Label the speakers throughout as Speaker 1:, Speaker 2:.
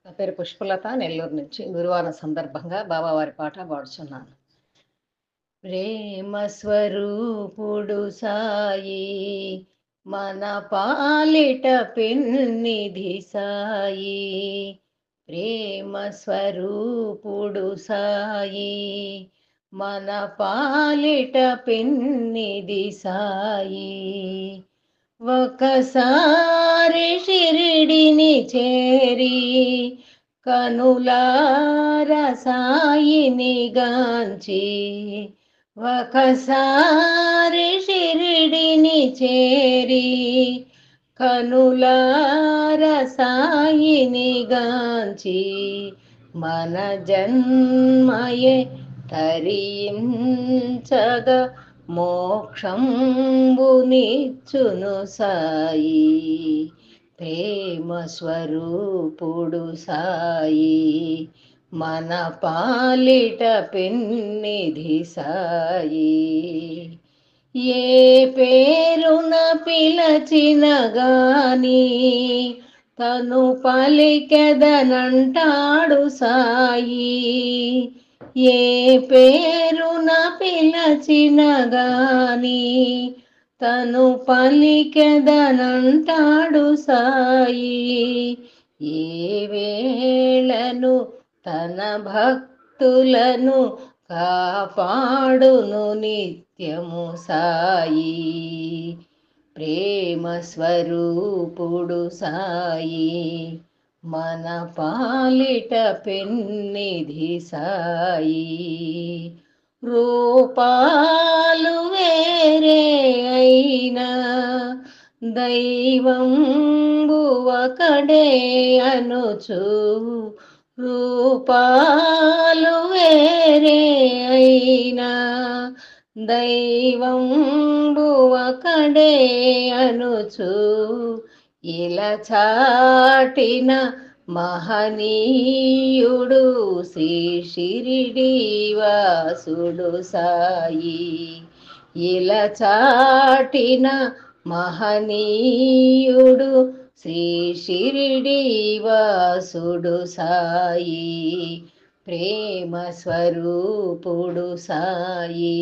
Speaker 1: నా పేరు పుష్పలత, నెల్లూరు నుంచి. గురువారం సందర్భంగా బాబావారి పాట పాడుచున్నాను. ప్రేమ స్వరూపుడు సాయి, మన పాలిట పెన్నిధి సాయి. ప్రేమ స్వరూపుడు సాయి, మన పాలిట పెన్నిధి సాయి. ఒకసారి షిరిడిని చేరి కనులార సాయిని గాంచి, ఒకసారి షిరిడిని చేరి కనులార సాయిని గాంచి, మన జన్మయే తరించగా మోక్షంబునిచ్చును సాయి. ప్రేమ స్వరూపుడు సాయి, మన పాలిట పెన్నిధి సాయి. ఏ పేరున పిలచిన గాని తను పలికెదనంటాడు సాయి. ఏ పేరున పిలచిన గాని తను పలికెదనంటాడు సాయి. ఏ వేళను తన భక్తులను కాపాడును నిత్యము సాయి. ప్రేమ స్వరూపుడు సాయి, మన పాలిట పెన్నిధి సాయి. రూపాలు వేరే అయినా దైవంబు ఒకడే అనుచు, రూపాలు వేరే అయినా దైవంబు ఒకడే అనుచు, ఇలా చాటిన మహనీయుడు శ్రీ షిరిడి వాసుడు సాయి. ఇలా చాటిన మహనీయుడు శ్రీ షిరిడి వాసుడు సాయి. ప్రేమ స్వరూపుడు సాయి,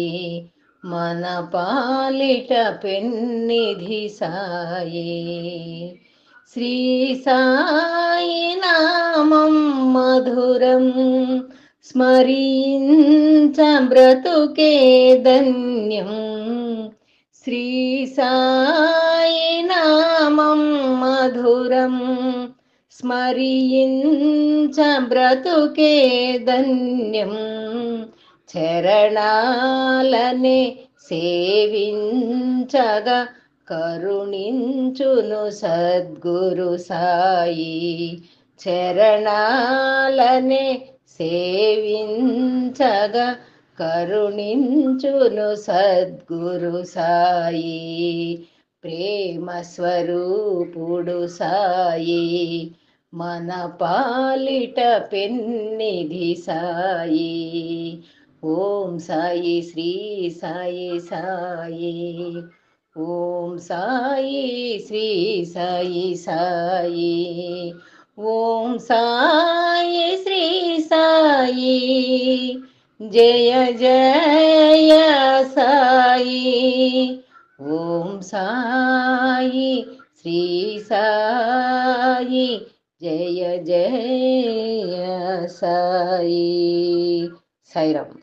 Speaker 1: మన పాలిట పెన్నిధి సాయి. శ్రీ సాయి నామం మధురం, స్మరించ బ్రతుకే ధన్యం. శ్రీ సాయి నామం మధురం, స్మరించ బ్రతుకే ధన్యం. చరణాలనే సేవించగా కరుణించును సద్గురు సాయి. చరణాలనే సేవించగా కరుణించును సద్గురు సాయి. ప్రేమ స్వరూపుడు సాయి, మన పాలిట పెన్నిధి సాయి. ఓం సాయి శ్రీ సాయి సాయి. ఓం సాయి శ్రీ సాయి సాయి. ఓం సాయి శ్రీ సాయి. జయ జయ సాయి. ఓం సాయి శ్రీ సాయి. జయ జయ సాయి. సాయిరామ్.